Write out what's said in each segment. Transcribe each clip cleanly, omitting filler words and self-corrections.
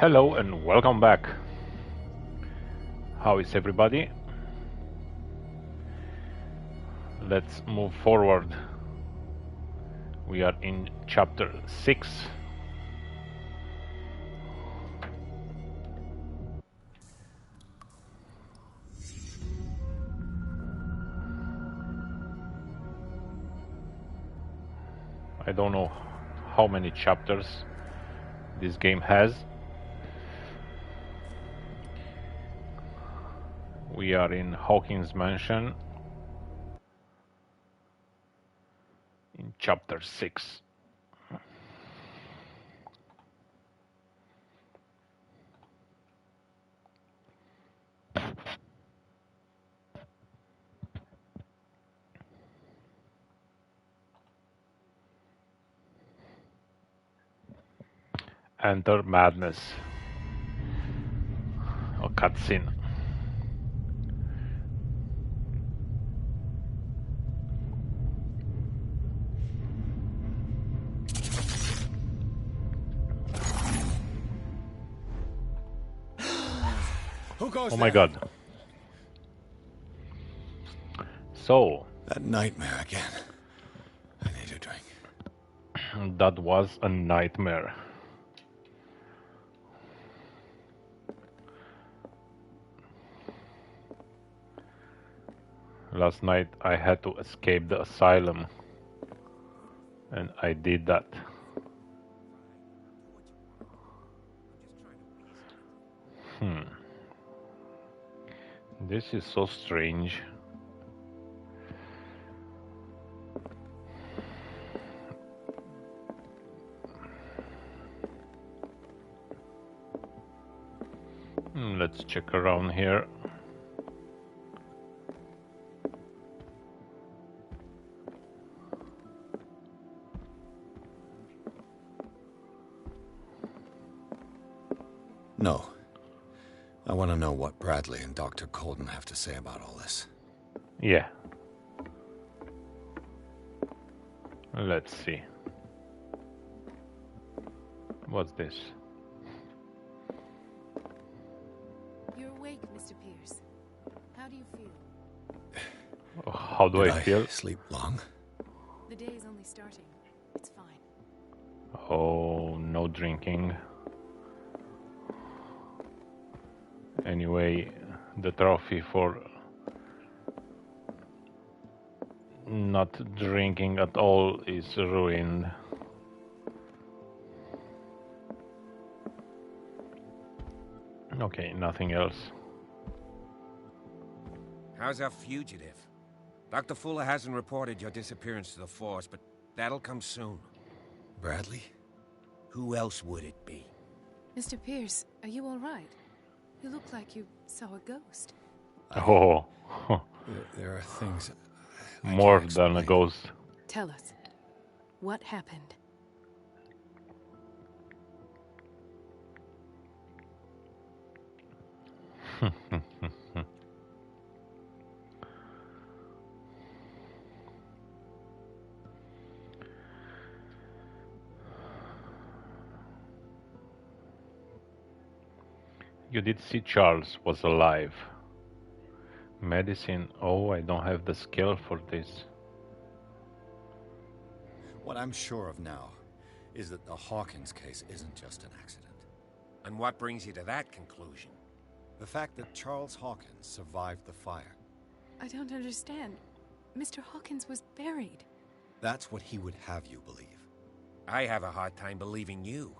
Hello and welcome back. How is everybody? Let's move forward. We are in chapter 6. I don't know how many chapters this game has. We are in Hawkins Mansion in chapter 6. Enter Madness. A cutscene. Who goes Oh my there? god. So, That nightmare again. I need a drink. that was a nightmare. Last night I had to escape the asylum, and I did that. This is so strange. Let's check around here. No. I want to know what Bradley and Dr. Colden have to say about all this. Yeah. Let's see. What's this? You're awake, Mr. Pierce. How do you feel? How do Did I feel? Sleep long? The day is only starting. It's fine. Oh, no drinking. Anyway, the trophy for not drinking at all is ruined. Okay, nothing else. How's our fugitive? Dr. Fuller hasn't reported your disappearance to the force, but that'll come soon. Bradley? Who else would it be? Mr. Pierce, are you all right? You look like you saw a ghost. Oh, There are things I more can't than a explain. ghost. Tell us. What happened? You did see Charles was alive. Medicine. Oh, I don't have the skill for this. What I'm sure of now is that the Hawkins case isn't just an accident. And what brings you to that conclusion? The fact that Charles Hawkins survived the fire. I don't understand. Mr. Hawkins was buried. That's what he would have you believe. I have a hard time believing you.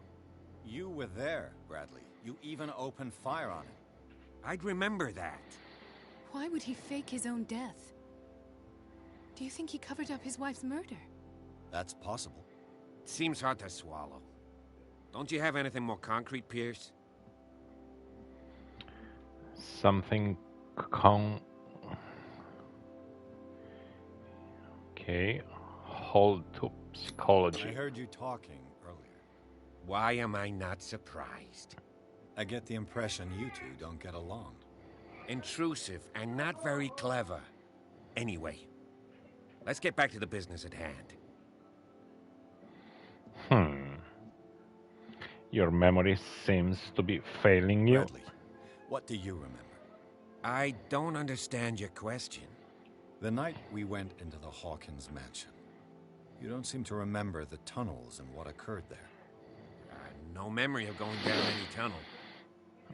You were there, Bradley. You even opened fire on him. I'd remember that. Why would he fake his own death? Do you think he covered up his wife's murder? That's possible. It seems hard to swallow. Don't you have anything more concrete, Pierce? Something Okay, hold to psychology. I heard you talking earlier. Why am I not surprised? I get the impression you two don't get along. Intrusive and not very clever. Anyway, let's get back to the business at hand. Your memory seems to be failing you. Bradley, what do you remember? I don't understand your question. The night we went into the Hawkins mansion. You don't seem to remember the tunnels and what occurred there. No memory of going down any tunnel.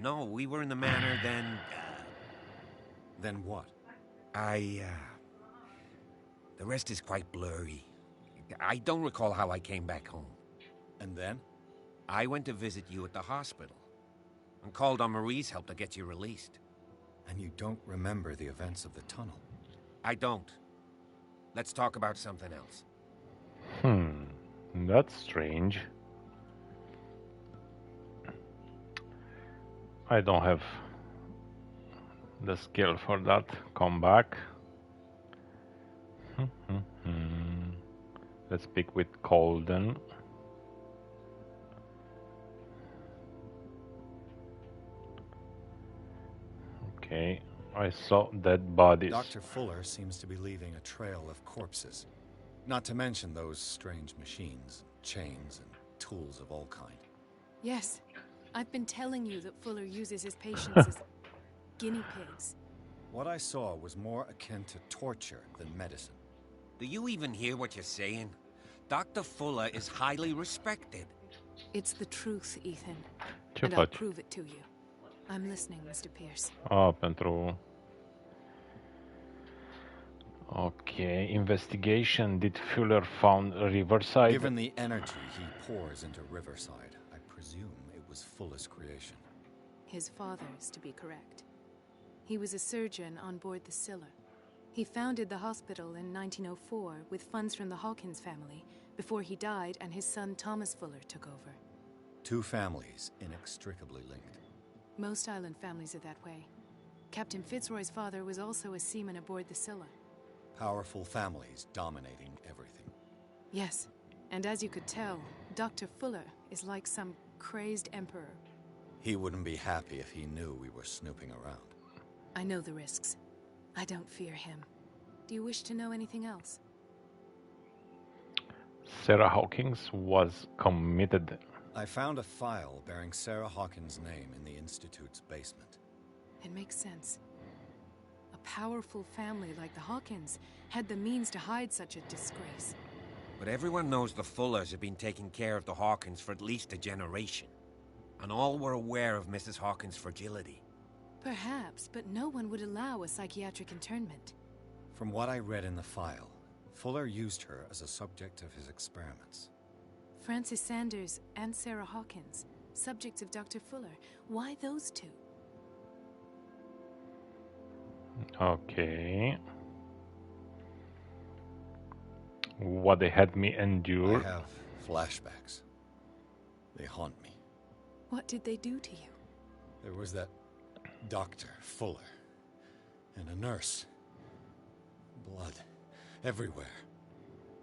No, we were in the manor then... Then what? The rest is quite blurry. I don't recall how I came back home. And then? I went to visit you at the hospital and called on Marie's help to get you released. And you don't remember the events of the tunnel? I don't. Let's talk about something else. That's strange. I don't have the skill for that. Come back. Let's speak with Colden. Okay, I saw dead bodies. Dr. Fuller seems to be leaving a trail of corpses. Not to mention those strange machines, chains, and tools of all kind. Yes. I've been telling you that Fuller uses his patients as guinea pigs. What I saw was more akin to torture than medicine. Do you even hear what you're saying? Dr. Fuller is highly respected. It's the truth, Ethan. Ce And I'll faci? prove it to you. I'm listening, Mr. Pierce. Pentru... Okay, investigation. Did Fuller found Riverside? Given the energy he pours into Riverside, I presume it was Fuller's creation. His father's, to be correct. He was a surgeon on board the Scylla. He founded the hospital in 1904 with funds from the Hawkins family before he died and his son Thomas Fuller took over. Two families inextricably linked. Most island families are that way. Captain Fitzroy's father was also a seaman aboard the Scylla. Powerful families dominating everything. Yes, and as you could tell, Dr. Fuller is like some crazed emperor. He wouldn't be happy if he knew we were snooping around. I know the risks. I don't fear him. Do you wish to know anything else? Sarah Hawkins was committed. I found a file bearing Sarah Hawkins' name in the Institute's basement. It makes sense. A powerful family like the Hawkins had the means to hide such a disgrace. But everyone knows the Fullers have been taking care of the Hawkins for at least a generation. And all were aware of Mrs. Hawkins' fragility. Perhaps, but no one would allow a psychiatric internment. From what I read in the file, Fuller used her as a subject of his experiments. Francis Sanders and Sarah Hawkins, subjects of Dr. Fuller. Why those two? Okay. What they had me endure. I have flashbacks. They haunt me. What did they do to you? There was that Dr. Fuller and a nurse. Blood everywhere.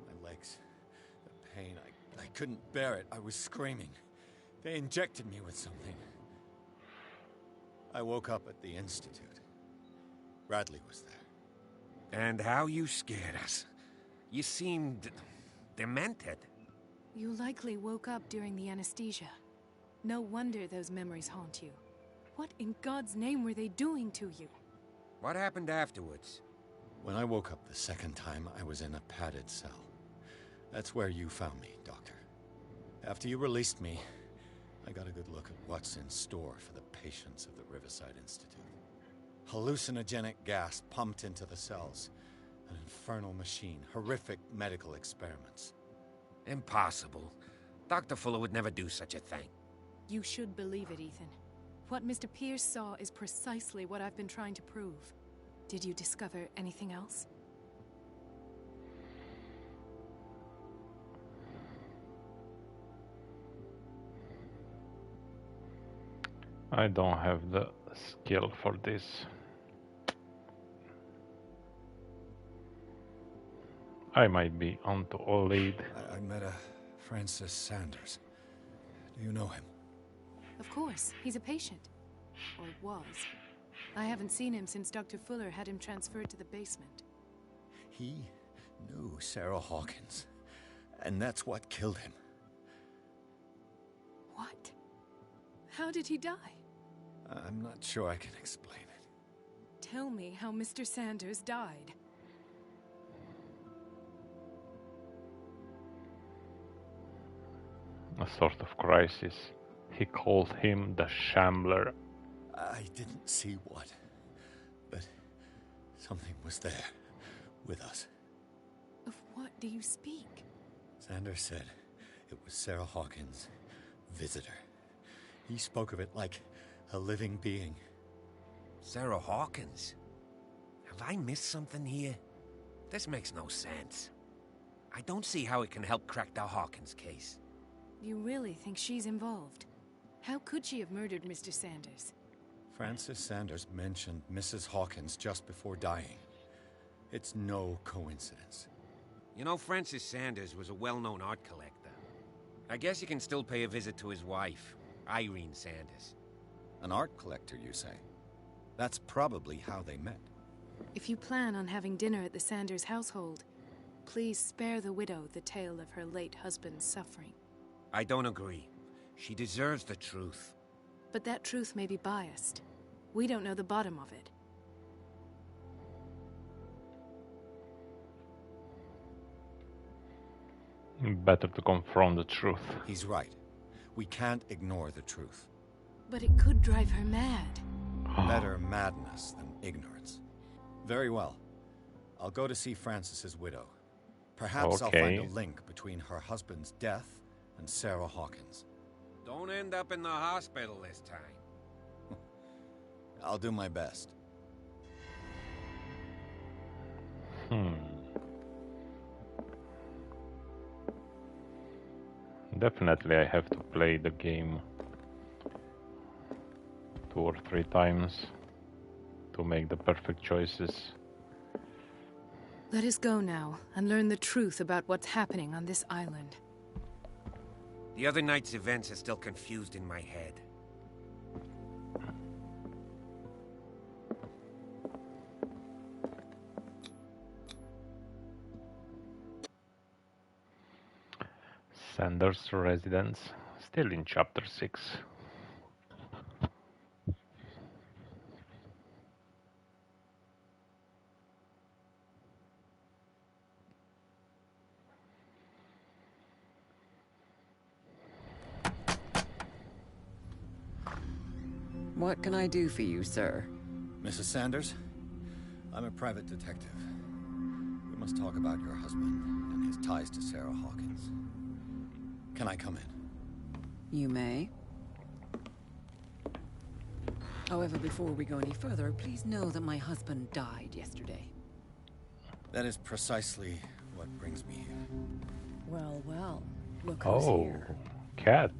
My legs, the pain, I couldn't bear it. I was screaming. They injected me with something. I woke up at the Institute. Bradley was there. And how you scared us. You seemed... demented. You likely woke up during the anesthesia. No wonder those memories haunt you. What in God's name were they doing to you? What happened afterwards? When I woke up the second time, I was in a padded cell. That's where you found me, Doctor. After you released me, I got a good look at what's in store for the patients of the Riverside Institute. Hallucinogenic gas pumped into the cells. An infernal machine. Horrific medical experiments. Impossible. Dr. Fuller would never do such a thing. You should believe it, Ethan. What Mr. Pierce saw is precisely what I've been trying to prove. Did you discover anything else? I don't have the skill for this. I might be onto a lead. I met a Francis Sanders. Do you know him? Of course, he's a patient. Or was. I haven't seen him since Dr. Fuller had him transferred to the basement. He knew Sarah Hawkins. And that's what killed him. What? How did he die? I'm not sure I can explain it. Tell me how Mr. Sanders died. A sort of crisis. He called him the Shambler. I didn't see what, but something was there with us. Of what do you speak? Sanders said it was Sarah Hawkins' visitor. He spoke of it like a living being. Sarah Hawkins? Have I missed something here? This makes no sense. I don't see how it can help crack the Hawkins case. You really think she's involved? How could she have murdered Mr. Sanders? Francis Sanders mentioned Mrs. Hawkins just before dying. It's no coincidence. You know, Francis Sanders was a well-known art collector. I guess you can still pay a visit to his wife, Irene Sanders. An art collector, you say? That's probably how they met. If you plan on having dinner at the Sanders household, please spare the widow the tale of her late husband's suffering. I don't agree. She deserves the truth. But that truth may be biased. We don't know the bottom of it. Better to confront the truth. He's right. We can't ignore the truth. But it could drive her mad. Better madness than ignorance. Very well. I'll go to see Francis's widow. Perhaps I'll find a link between her husband's death and Sarah Hawkins. Don't end up in the hospital this time. I'll do my best. Definitely I have to play the game 2 or 3 times to make the perfect choices. Let us go now and learn the truth about what's happening on this island. The other night's events are still confused in my head. Sanders' residence, still in chapter 6. What can I do for you, sir? Mrs. Sanders, I'm a private detective. We must talk about your husband and his ties to Sarah Hawkins. Can I come in? You may. However, before we go any further, please know that my husband died yesterday. That is precisely what brings me here. Well, well. Look who's here. Cat.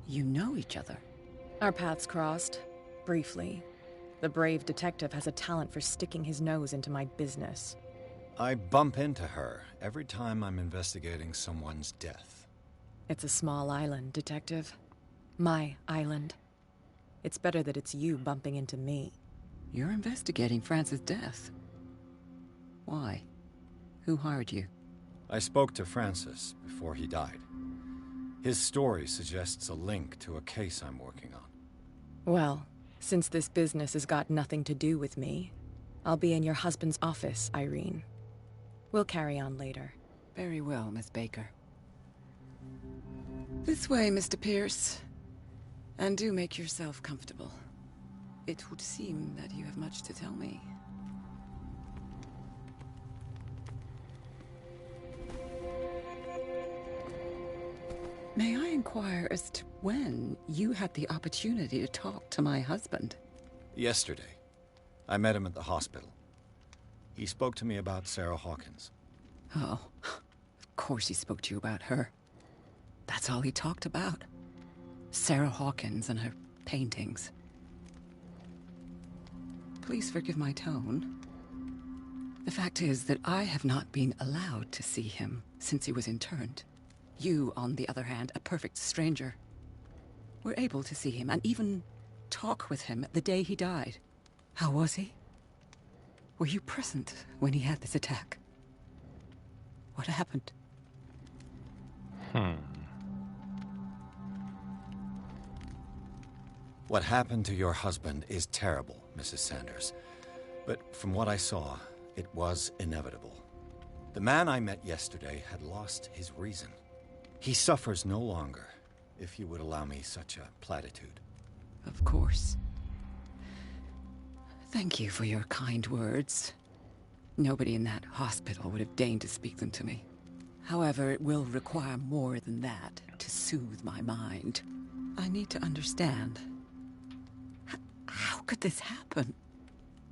You know each other. Our paths crossed, briefly. The brave detective has a talent for sticking his nose into my business. I bump into her every time I'm investigating someone's death. It's a small island, Detective. My island. It's better that it's you bumping into me. You're investigating Francis' death. Why? Who hired you? I spoke to Francis before he died. His story suggests a link to a case I'm working on. Well, since this business has got nothing to do with me, I'll be in your husband's office, Irene. We'll carry on later. Very well, Miss Baker. This way, Mr. Pierce. And do make yourself comfortable. It would seem that you have much to tell me. May I inquire as to when you had the opportunity to talk to my husband? Yesterday. I met him at the hospital. He spoke to me about Sarah Hawkins. Oh, of course he spoke to you about her. That's all he talked about. Sarah Hawkins and her paintings. Please forgive my tone. The fact is that I have not been allowed to see him since he was interned. You, on the other hand, a perfect stranger, were able to see him and even talk with him the day he died. How was he? Were you present when he had this attack? What happened? What happened to your husband is terrible, Mrs. Sanders. But from what I saw, it was inevitable. The man I met yesterday had lost his reason. He suffers no longer, if you would allow me such a platitude. Of course. Thank you for your kind words. Nobody in that hospital would have deigned to speak them to me. However, it will require more than that to soothe my mind. I need to understand. How could this happen?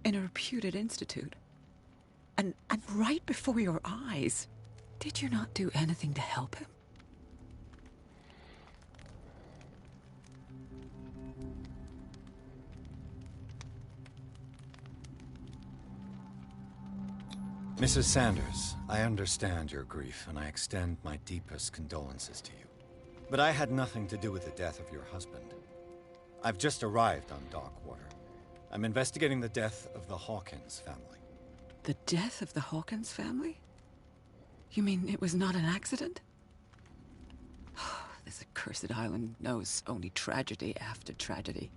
In a reputed institute? And right before your eyes? Did you not do anything to help him? Mrs. Sanders, I understand your grief, and I extend my deepest condolences to you. But I had nothing to do with the death of your husband. I've just arrived on Darkwater. I'm investigating the death of the Hawkins family. The death of the Hawkins family? You mean it was not an accident? This accursed island knows only tragedy after tragedy.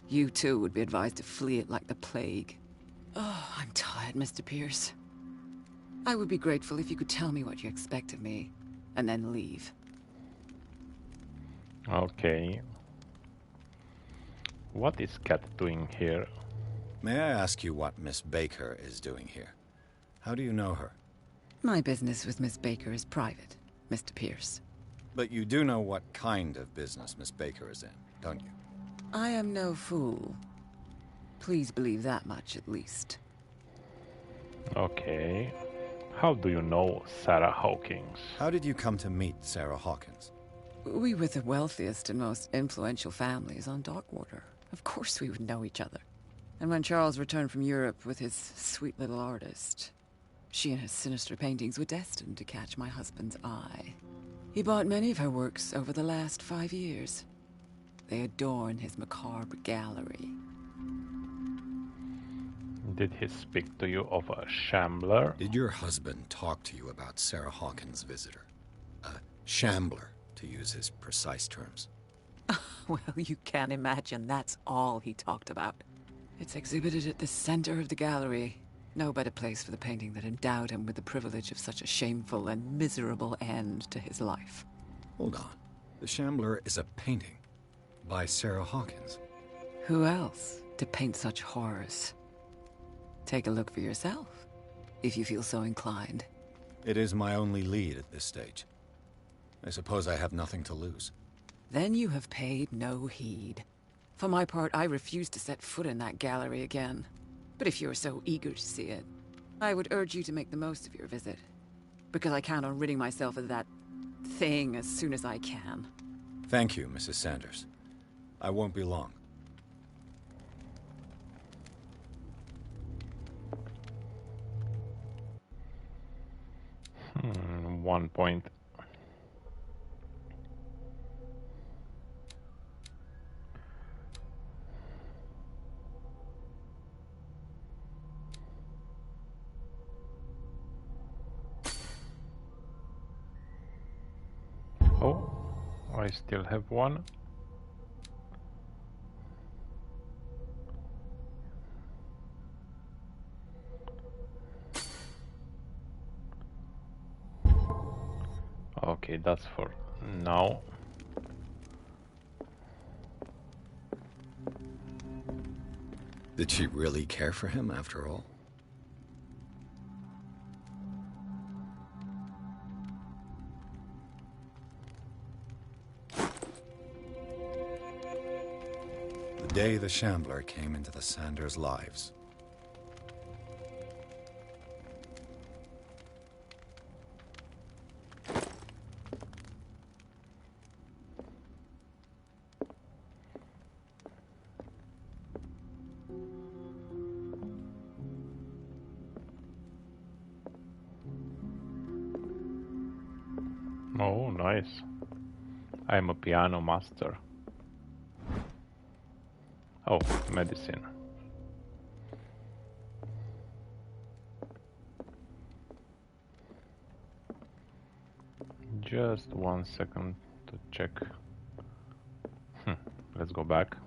You too would be advised to flee it like the plague. Oh, I'm tired, Mr. Pierce. I would be grateful if you could tell me what you expect of me, and then leave. Okay. What is Cat doing here? May I ask you what Miss Baker is doing here? How do you know her? My business with Miss Baker is private, Mr. Pierce. But you do know what kind of business Miss Baker is in, don't you? I am no fool. Please believe that much, at least. Okay. How do you know Sarah Hawkins? How did you come to meet Sarah Hawkins? We were the wealthiest and most influential families on Darkwater. Of course we would know each other. And when Charles returned from Europe with his sweet little artist, she and her sinister paintings were destined to catch my husband's eye. He bought many of her works over the last 5 years. They adorn his macabre gallery. Did he speak to you of a shambler? Did your husband talk to you about Sarah Hawkins' visitor? A shambler, to use his precise terms. Well, you can imagine that's all he talked about. It's exhibited at the center of the gallery. No better place for the painting that endowed him with the privilege of such a shameful and miserable end to his life. Hold on. The Shambler is a painting by Sarah Hawkins. Who else to paint such horrors? Take a look for yourself, if you feel so inclined. It is my only lead at this stage. I suppose I have nothing to lose. Then you have paid no heed. For my part, I refuse to set foot in that gallery again. But if you're so eager to see it, I would urge you to make the most of your visit. Because I count on ridding myself of that thing as soon as I can. Thank you, Mrs. Sanders. I won't be long. 1 point. Oh, I still have one. Okay, that's for now. Did she really care for him after all? The day the Shambler came into the Sanders' lives. Oh, nice. I'm a piano master. Oh, medicine. Just 1 second to check. Let's go back.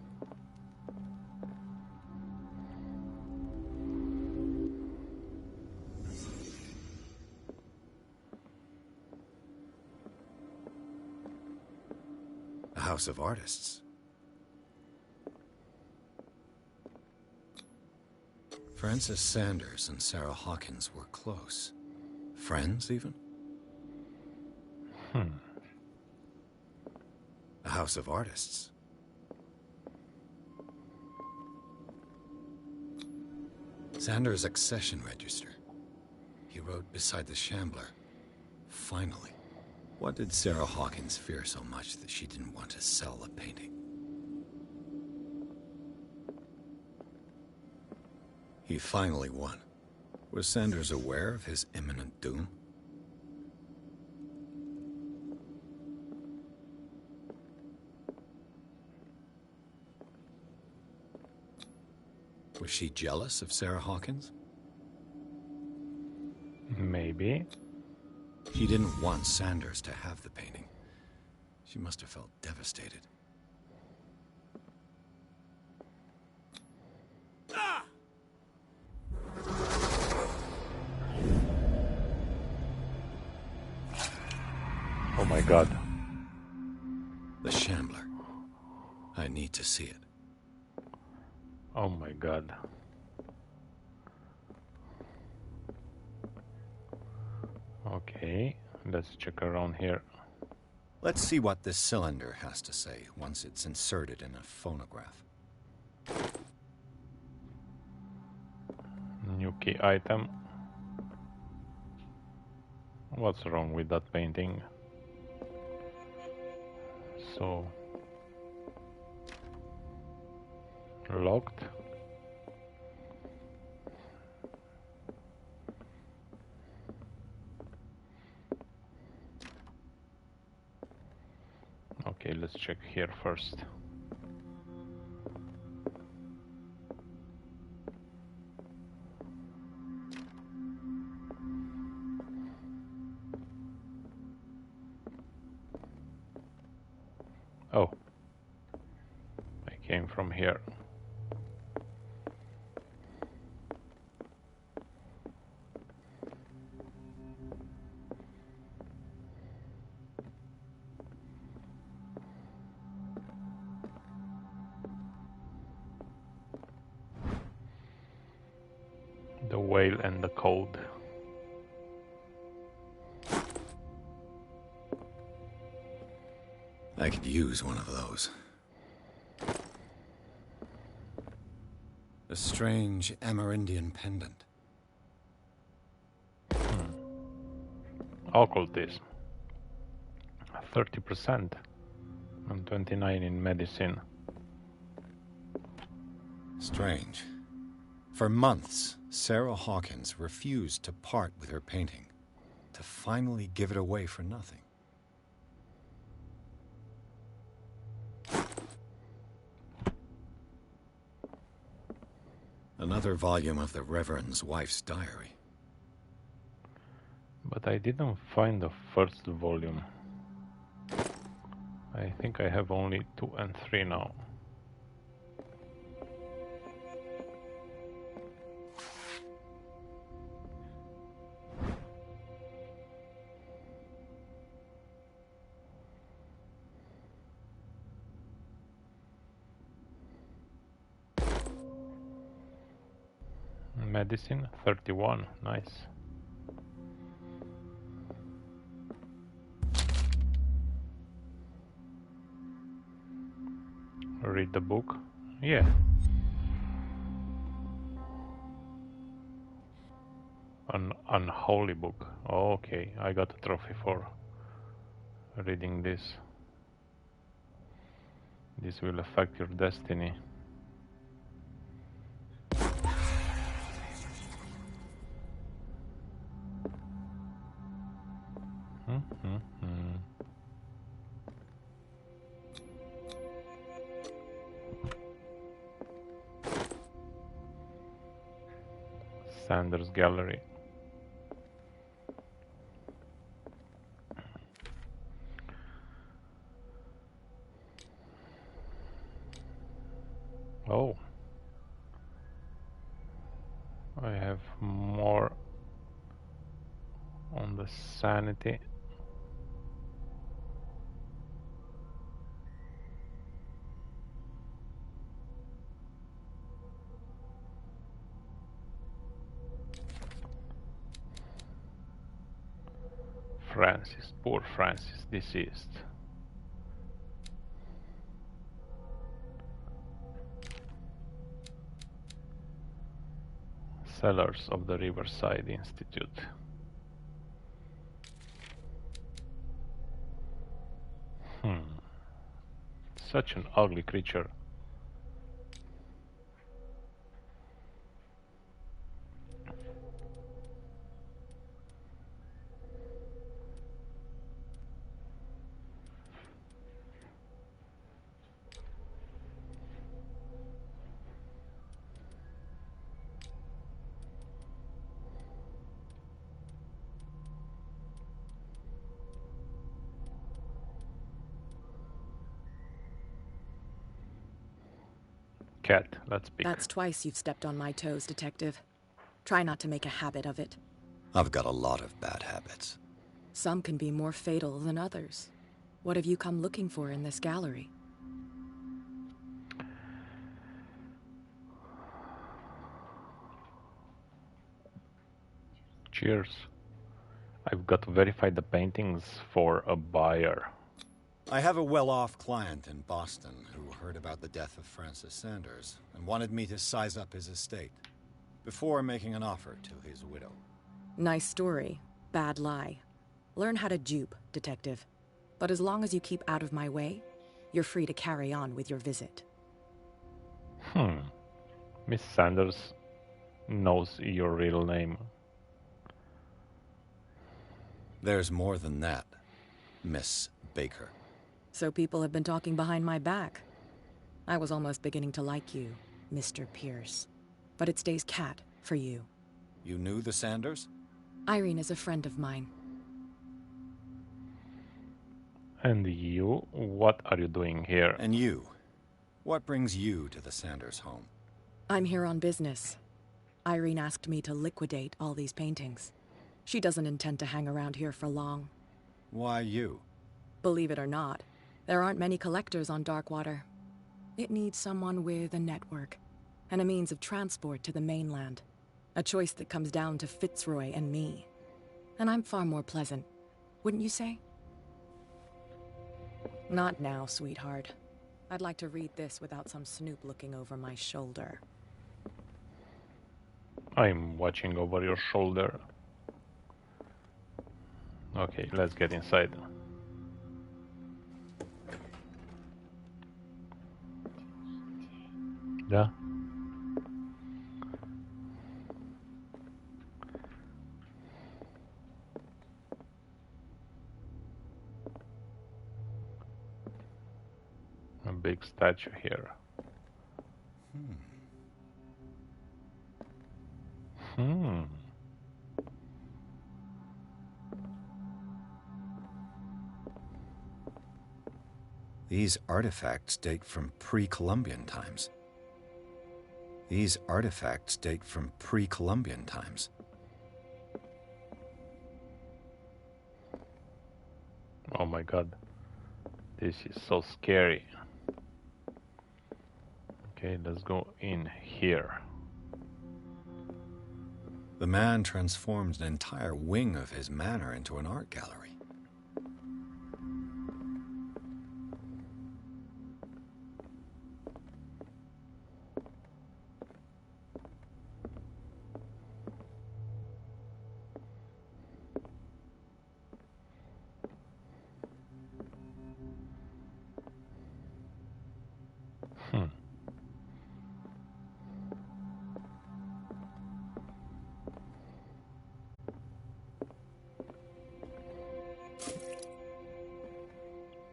A house of artists. Francis Sanders and Sarah Hawkins were close. Friends, even? A house of artists. Sanders' accession register. He wrote beside the Shambler, "Finally." What did Sarah Hawkins fear so much that she didn't want to sell the painting? He finally won. Was Sanders aware of his imminent doom? Was she jealous of Sarah Hawkins? Maybe. She didn't want Sanders to have the painting. She must have felt devastated. Oh my god. The Shambler. I need to see it. Oh my god. Okay, let's check around here. Let's see what this cylinder has to say once it's inserted in a phonograph. New key item. What's wrong with that painting? So locked. Okay, let's check here first. Oh, I came from here. The whale and the code. I could use one of those. A strange Amerindian pendant. Occultism. 30% and 29 in medicine. Strange. For months, Sarah Hawkins refused to part with her painting, to finally give it away for nothing. Another volume of the Reverend's wife's diary. But I didn't find the first volume. I think I have only 2 and 3 now. Medicine 31, nice. Read the book, yeah. An unholy book. Okay, I got a trophy for reading this. This will affect your destiny. Sanders Gallery. Oh. I have more on the sanity. Francis, poor Francis, deceased. Cellars of the Riverside Institute. Such an ugly creature. Cat, let's pick. That's twice you've stepped on my toes, Detective. Try not to make a habit of it. I've got a lot of bad habits. Some can be more fatal than others. What have you come looking for in this gallery? Cheers. I've got to verify the paintings for a buyer. I have a well-off client in Boston who heard about the death of Francis Sanders and wanted me to size up his estate before making an offer to his widow. Nice story. Bad lie. Learn how to dupe, Detective. But as long as you keep out of my way, you're free to carry on with your visit. Miss Sanders knows your real name. There's more than that, Miss Baker. So people have been talking behind my back. I was almost beginning to like you, Mr. Pierce. But it stays Cat for you. You knew the Sanders? Irene is a friend of mine. And you? What are you doing here? And you? What brings you to the Sanders home? I'm here on business. Irene asked me to liquidate all these paintings. She doesn't intend to hang around here for long. Why you? Believe it or not, there aren't many collectors on Darkwater. It needs someone with a network and a means of transport to the mainland. A choice that comes down to Fitzroy and me. And I'm far more pleasant, wouldn't you say? Not now, sweetheart. I'd like to read this without some snoop looking over my shoulder. I'm watching over your shoulder. Okay, let's get inside. Yeah. A big statue here. These artifacts date from pre-Columbian times. These artifacts date from pre-Columbian times. Oh my god. This is so scary. Okay, let's go in here. The man transformed an entire wing of his manor into an art gallery.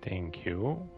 Thank you.